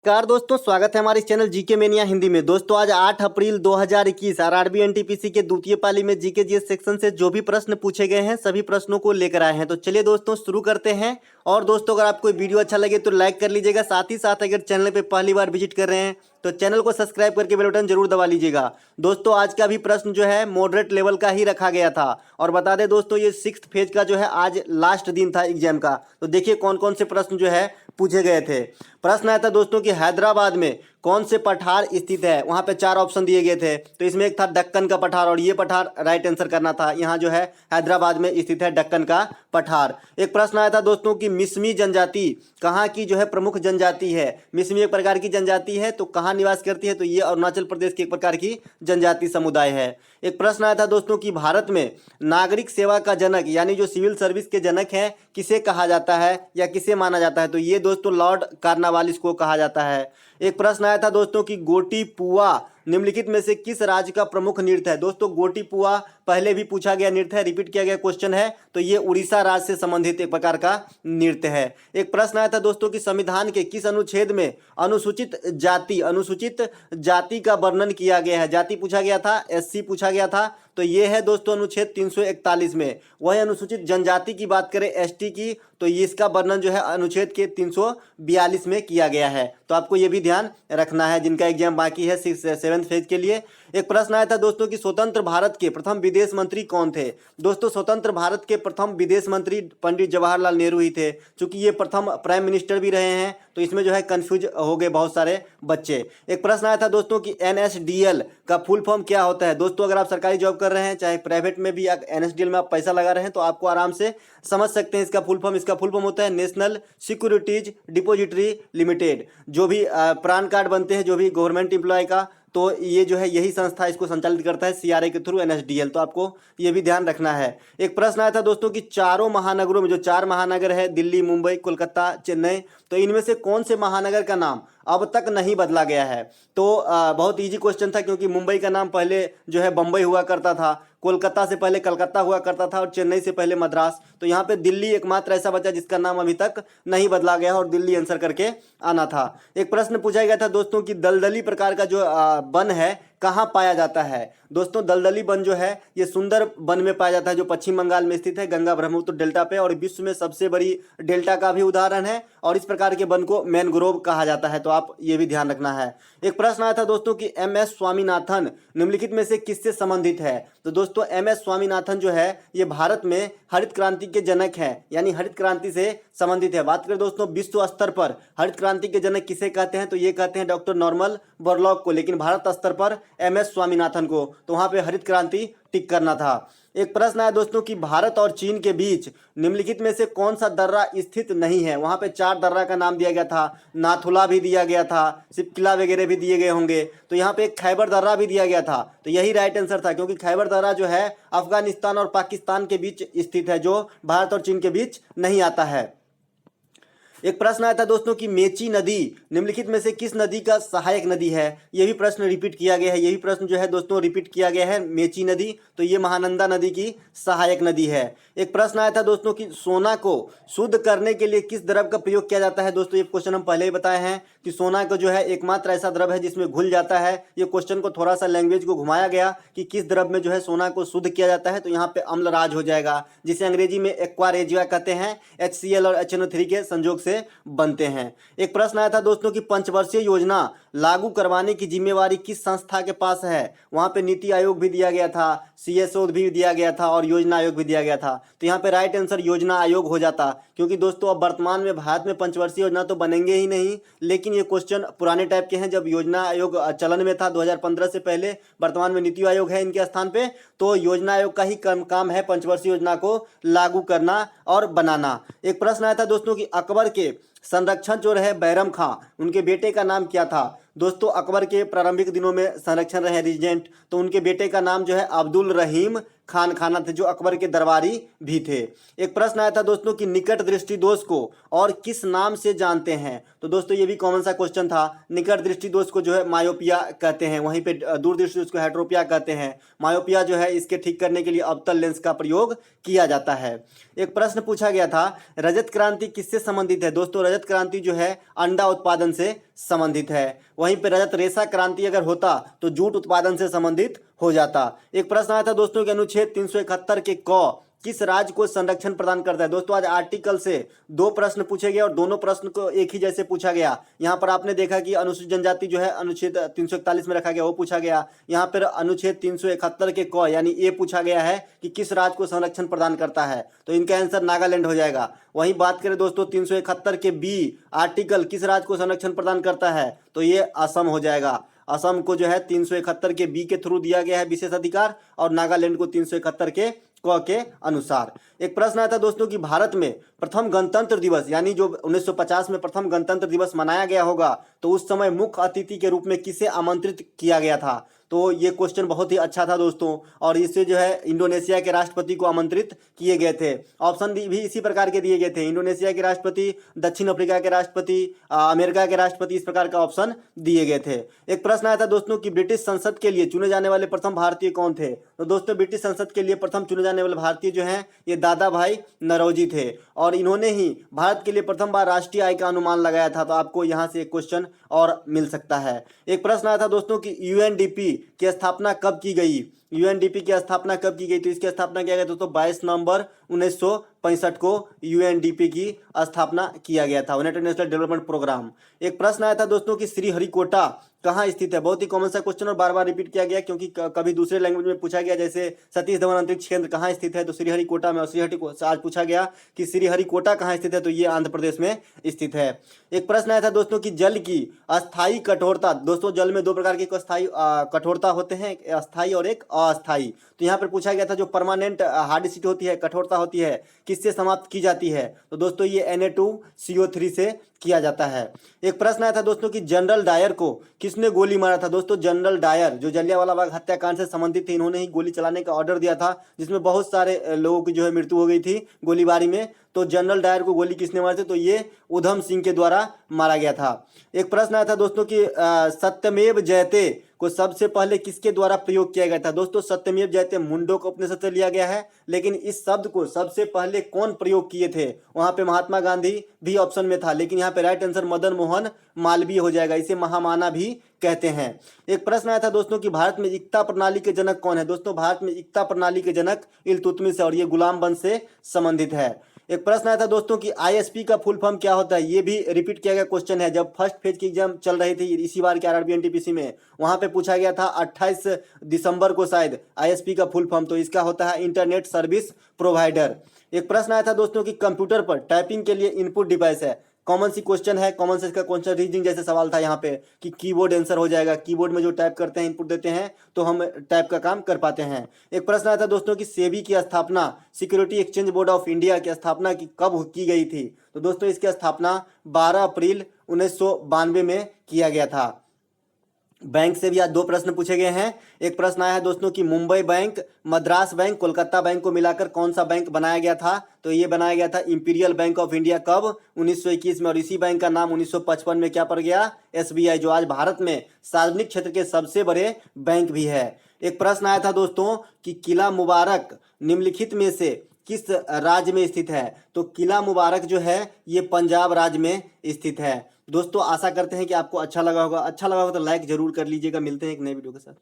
नमस्कार दोस्तों, स्वागत है हमारे चैनल जीके मेनिया हिंदी में। दोस्तों आज 8 अप्रैल 2021 आरआरबी एनटीपीसी के द्वितीय पाली में जीके जीएस सेक्शन से जो भी प्रश्न पूछे गए हैं सभी प्रश्नों को लेकर आए हैं। तो चलिए दोस्तों शुरू करते हैं। और दोस्तों अगर आपको वीडियो अच्छा लगे तो लाइक कर लीजिएगा, साथ ही साथ अगर चैनल पर पहली बार विजिट कर रहे हैं तो चैनल को सब्सक्राइब करके बेल बटन जरूर दबा लीजिएगा। दोस्तों आज का भी प्रश्न जो है मॉडरेट लेवल का ही रखा गया था। और बता दें दोस्तों ये 6th फेज का जो है आज लास्ट दिन था एग्जाम का। तो देखिए कौन कौन से प्रश्न जो है पूछे गए थे। प्रश्न आया था दोस्तों कि हैदराबाद में कौन से पठार स्थित है। वहां पे 4 ऑप्शन दिए गए थे। तो इसमें एक था दक्कन का पठार और ये पठार राइट आंसर करना था। यहाँ जो है हैदराबाद में स्थित है दक्कन का पठार। एक प्रश्न आया था दोस्तों कि मिसमी जनजाति कहाँ की जो है प्रमुख जनजाति है। मिसमी एक प्रकार की जनजाति है तो कहाँ निवास करती है, तो ये अरुणाचल प्रदेश की एक प्रकार की जनजाति समुदाय है। एक प्रश्न आया था दोस्तों कि भारत में नागरिक सेवा का जनक यानी जो सिविल सर्विस के जनक है किसे कहा जाता है या किसे माना जाता है, तो ये दोस्तों लॉर्ड कार्नवालिस को कहा जाता है। एक प्रश्न आया था दोस्तों कि गोटी पुआ निम्नलिखित में से किस राज्य का प्रमुख नृत्य है। दोस्तों गोटी पुआ पहले भी पूछा गया नृत्य है, रिपीट किया गया क्वेश्चन है, तो ये उड़ीसा राज्य से संबंधित एक प्रकार का नृत्य है। एक प्रश्न आया था दोस्तों कि संविधान के किस अनुच्छेद में अनुसूचित जाति का वर्णन किया गया है। जाति पूछा गया था, एससी पूछा गया था, तो ये है दोस्तों अनुच्छेद 341 में। वही अनुसूचित जनजाति की बात करें एसटी की, तो ये इसका वर्णन जो है अनुच्छेद के 342 में किया गया है। तो आपको ये भी ध्यान रखना है जिनका एग्जाम बाकी है 7th फेज के लिए। एक प्रश्न आया था दोस्तों कि स्वतंत्र भारत के प्रथम विदेश मंत्री कौन थे। दोस्तों स्वतंत्र भारत के प्रथम विदेश मंत्री पंडित जवाहरलाल नेहरू ही थे। चूंकि ये प्रथम प्राइम मिनिस्टर भी रहे हैं तो इसमें जो है कंफ्यूज हो गए बहुत सारे बच्चे। एक प्रश्न आया था दोस्तों कि एनएसडीएल का फुल फॉर्म क्या होता है। दोस्तों अगर आप सरकारी जॉब कर रहे हैं चाहे प्राइवेट में भी एनएसडीएल में आप पैसा लगा रहे हैं तो आपको आराम से समझ सकते हैं इसका फुल फॉर्म। इसका फुल फॉर्म होता है नेशनल सिक्योरिटीज डिपॉजिटरी लिमिटेड। जो भी प्रान कार्ड बनते हैं जो भी गवर्नमेंट एम्प्लॉय का, तो ये जो है यही संस्था इसको संचालित करता है सीआरए के थ्रू एनएसडीएल। तो आपको ये भी ध्यान रखना है। एक प्रश्न आया था दोस्तों कि चारों महानगरों में जो 4 महानगर है दिल्ली, मुंबई, कोलकाता, चेन्नई, तो इनमें से कौन से महानगर का नाम अब तक नहीं बदला गया है। तो बहुत इजी क्वेश्चन था क्योंकि मुंबई का नाम पहले जो है बम्बई हुआ करता था, कोलकाता से पहले कलकत्ता हुआ करता था और चेन्नई से पहले मद्रास। तो यहाँ पे दिल्ली एकमात्र ऐसा बचा जिसका नाम अभी तक नहीं बदला गया और दिल्ली आंसर करके आना था। एक प्रश्न पूछा गया था दोस्तों कि दलदली प्रकार का जो वन है कहाँ पाया जाता है। दोस्तों दलदली वन जो है ये सुंदर वन में पाया जाता है जो पश्चिम बंगाल में स्थित है गंगा ब्रह्मपुत्र डेल्टा पे, और विश्व में सबसे बड़ी डेल्टा का भी उदाहरण है। और इस प्रकार के वन को मैनग्रोव कहा जाता है, तो आप ये भी ध्यान रखना है। एक प्रश्न आया था दोस्तों कि एमएस स्वामीनाथन निम्नलिखित में से किससे संबंधित है। तो दोस्तों एमएस स्वामीनाथन जो है ये भारत में हरित क्रांति के जनक है, यानी हरित क्रांति से संबंधित है। बात करें दोस्तों विश्व स्तर पर हरित क्रांति के जनक किसे कहते हैं, तो ये कहते हैं डॉक्टर नॉर्मन बोरलॉग को, लेकिन भारत स्तर पर एमएस स्वामीनाथन को। तो वहां पे हरित क्रांति टिक करना था। एक प्रश्न आया दोस्तों कि भारत और चीन के बीच निम्नलिखित में से कौन सा दर्रा स्थित नहीं है। वहां पे 4 दर्रा का नाम दिया गया था, नाथुला भी दिया गया था, सिपकिला वगैरह भी दिए गए होंगे। तो यहाँ पे एक खैबर दर्रा भी दिया गया था, तो यही राइट आंसर था क्योंकि खैबर दर्रा जो है अफगानिस्तान और पाकिस्तान के बीच स्थित है, जो भारत और चीन के बीच नहीं आता है। एक प्रश्न आया था दोस्तों कि मेची नदी निम्नलिखित में से किस नदी का सहायक नदी है। यह भी प्रश्न रिपीट किया गया है, यही प्रश्न जो है दोस्तों रिपीट किया गया है। मेची नदी तो ये महानंदा नदी की सहायक नदी है। एक प्रश्न आया था दोस्तों कि सोना को शुद्ध करने के लिए किस द्रव का प्रयोग किया जाता है। दोस्तों ये क्वेश्चन हम पहले ही बताए हैं कि सोना को जो है एकमात्र ऐसा द्रव है जिसमें घुल जाता है। ये क्वेश्चन को थोड़ा सा लैंग्वेज को घुमाया गया कि किस द्रव में जो है सोना को शुद्ध किया जाता है, तो यहाँ पे अम्लराज हो जाएगा, जिसे अंग्रेजी में एक्वा रेजिया कहते हैं। HCl और HNO3 के संयोग से बनते हैं। एक प्रश्न आया था दोस्तों कि पंचवर्षीय योजना लागू करवाने की जिम्मेवारी किस संस्था के पास है। वहां पे नीति आयोग भी दिया गया था, CSO भी दिया गया था और योजना आयोग भी दिया गया था। तो यहाँ पे राइट आंसर योजना आयोग हो जाता, क्योंकि दोस्तों अब वर्तमान में भारत में पंचवर्षीय योजना तो बनेंगे ही नहीं, लेकिन ये क्वेश्चन पुराने टाइप के हैं। जब योजना आयोग चलन में था 2015 से पहले, वर्तमान में नीति आयोग है इनके स्थान पे, तो योजना आयोग का ही काम है पंचवर्षीय योजना को लागू करना और बनाना। एक प्रश्न आया था दोस्तों कि अकबर के संरक्षण जो रहे बैरम खां, उनके बेटे का नाम क्या था। दोस्तों अकबर के प्रारंभिक दिनों में संरक्षण रहे रेजिडेंट, तो उनके बेटे का नाम जो है अब्दुल रहीम खान खाना थे, जो अकबर के दरबारी भी थे। एक प्रश्न आया था दोस्तों कि निकट दृष्टि दोष को और किस नाम से जानते हैं। तो दोस्तों ये भी कॉमन सा क्वेश्चन था। निकट दृष्टि दोष को जो है मायोपिया कहते हैं, वहीं पे दूर दृष्टि दोष को हेट्रोपिया कहते हैं। मायोपिया जो है इसके ठीक करने के लिए अवतल लेंस का प्रयोग किया जाता है। एक प्रश्न पूछा गया था रजत क्रांति किससे संबंधित है। दोस्तों रजत क्रांति जो है अंडा उत्पादन से संबंधित है। वहीं पर रजत रेशा क्रांति अगर होता तो जूट उत्पादन से संबंधित हो जाता। एक प्रश्न आया था दोस्तों कि अनुच्छेद 371 के क किस राज्य को संरक्षण प्रदान करता है। दोस्तों आज आर्टिकल से दो प्रश्न पूछे गए और दोनों प्रश्न को एक ही जैसे पूछा गया। यहाँ पर आपने देखा कि अनुसूचित जनजाति जो है अनुच्छेद 341 में रखा गया, वो पूछा गया। यहाँ पर अनुच्छेद 371 के क यानी ए पूछा गया है कि किस राज्य को संरक्षण प्रदान करता है, तो इनका आंसर नागालैंड हो जाएगा। वहीं बात करें दोस्तों 371 के बी आर्टिकल किस राज्य को संरक्षण प्रदान करता है, तो ये असम हो जाएगा। असम को जो है 371 के बी के थ्रू दिया गया है विशेष अधिकार और नागालैंड को 371 के क के अनुसार। एक प्रश्न आया था दोस्तों कि भारत में प्रथम गणतंत्र दिवस यानी जो 1950 में प्रथम गणतंत्र दिवस मनाया गया होगा तो उस समय मुख्य अतिथि के रूप में किसे आमंत्रित किया गया था। तो ये क्वेश्चन बहुत ही अच्छा था दोस्तों, और इससे जो है इंडोनेशिया के राष्ट्रपति को आमंत्रित किए गए थे। ऑप्शन भी इसी प्रकार के दिए गए थे, इंडोनेशिया के राष्ट्रपति, दक्षिण अफ्रीका के राष्ट्रपति, अमेरिका के राष्ट्रपति, इस प्रकार का ऑप्शन दिए गए थे। एक प्रश्न आया था दोस्तों कि ब्रिटिश संसद के लिए चुने जाने वाले प्रथम भारतीय कौन थे। तो दोस्तों ब्रिटिश संसद के लिए प्रथम चुने जाने वाले भारतीय जो हैं ये दादा भाई नौरोजी थे, और इन्होंने ही भारत के लिए प्रथम बार राष्ट्रीय आय का अनुमान लगाया था। तो आपको यहाँ से एक क्वेश्चन और मिल सकता है। एक प्रश्न आया था दोस्तों कि यूएनडीपी की स्थापना कब की गई। यूएनडीपी की स्थापना कब की गई, तो इसकी स्थापना किया गया दोस्तों 22 नवंबर 1965 को यूएनडीपी की स्थापना किया गया था, यूनाइटेड नेशनल डेवलपमेंट प्रोग्राम। एक प्रश्न आया था दोस्तों कि श्रीहरिकोटा कहाँ स्थित है। बहुत ही कॉमन सा क्वेश्चन और बार बार रिपीट किया गया क्योंकि कभी दूसरे लैंग्वेज में पूछा गया, जैसे सतीश धवन अंतरिक्ष केंद्र कहाँ स्थित है, तो श्रीहरिकोटा में। और श्रीहरिकोटा आज पूछा गया कि श्रीहरिकोटा कहाँ स्थित है, तो ये आंध्र प्रदेश में स्थित है। एक प्रश्न आया था दोस्तों कि जल की अस्थायी कठोरता। दोस्तों जल में दो प्रकार की अस्थायी कठोरता होते हैं, एक अस्थायी और एक अस्थायी। तो यहाँ पर पूछा गया था जो परमानेंट हार्डिसिटी होती है, कठोरता होती है, किससे समाप्त की जाती है। तो दोस्तों ये Na2CO3 से किया जाता है। एक प्रश्न आया था दोस्तों कि जनरल डायर को किसने गोली मारा था। दोस्तों जनरल डायर जो जलियांवाला बाग हत्याकांड से संबंधित थे, इन्होंने ही गोली चलाने का ऑर्डर दिया था, जिसमें बहुत सारे लोगों की जो है मृत्यु हो गई थी गोलीबारी में। तो जनरल डायर को गोली किसने मारी थी, तो ये उधम सिंह के द्वारा मारा गया था। एक प्रश्न आया था दोस्तों कि सत्यमेव जयते को सबसे पहले किसके द्वारा प्रयोग किया गया था। दोस्तों सत्यमेव जयते मुंडक उपनिषद से लिया गया है, लेकिन इस शब्द को सबसे पहले कौन प्रयोग किए थे, वहां पे महात्मा गांधी भी ऑप्शन में था, लेकिन यहाँ पे राइट आंसर मदन मोहन मालवीय हो जाएगा, इसे महामाना भी कहते हैं। एक प्रश्न आया था दोस्तों कि भारत में इक्ता प्रणाली के जनक कौन है। दोस्तों भारत में इक्ता प्रणाली के जनक इल्तुतमिश है और ये गुलाम वंश से संबंधित है। एक प्रश्न आया था दोस्तों कि आईएसपी का फुल फॉर्म क्या होता है। ये भी रिपीट किया गया क्वेश्चन है, जब फर्स्ट फेज की एग्जाम चल रही थी इसी बार के आरआरबी एनटीपीसी में, वहां पे पूछा गया था 28 दिसंबर को शायद आईएसपी का फुल फॉर्म, तो इसका होता है इंटरनेट सर्विस प्रोवाइडर। एक प्रश्न आया था दोस्तों कि कंप्यूटर पर टाइपिंग के लिए इनपुट डिवाइस है। कॉमन सी क्वेश्चन है, कॉमन सेंस का क्वेश्चन, रीजनिंग जैसे सवाल था यहाँ पे कि कीबोर्ड आंसर हो जाएगा। कीबोर्ड में जो टाइप करते हैं, इनपुट देते हैं, तो हम टाइप का काम कर पाते हैं। एक प्रश्न आया था दोस्तों कि सेबी की स्थापना, security exchange board of India की स्थापना कब की गई थी। तो दोस्तों इसकी स्थापना 12 अप्रैल 1992 में किया गया था। बैंक से भी आज दो प्रश्न पूछे गए हैं। एक प्रश्न आया है दोस्तों कि Mumbai bank, Madras bank, Kolkata bank को मिलाकर कौन सा बैंक बनाया गया था। तो ये बनाया गया था इंपीरियल बैंक ऑफ इंडिया, कब 1921 में, और इसी बैंक का नाम 1955 में क्या पड़ गया, एसबीआई, जो आज भारत में सार्वजनिक क्षेत्र के सबसे बड़े बैंक भी है। एक प्रश्न आया था दोस्तों कि किला मुबारक निम्नलिखित में से किस राज्य में स्थित है। तो किला मुबारक जो है ये पंजाब राज्य में स्थित है। दोस्तों आशा करते हैं कि आपको अच्छा लगा होगा तो लाइक जरूर कर लीजिएगा। मिलते हैं एक नए वीडियो के साथ।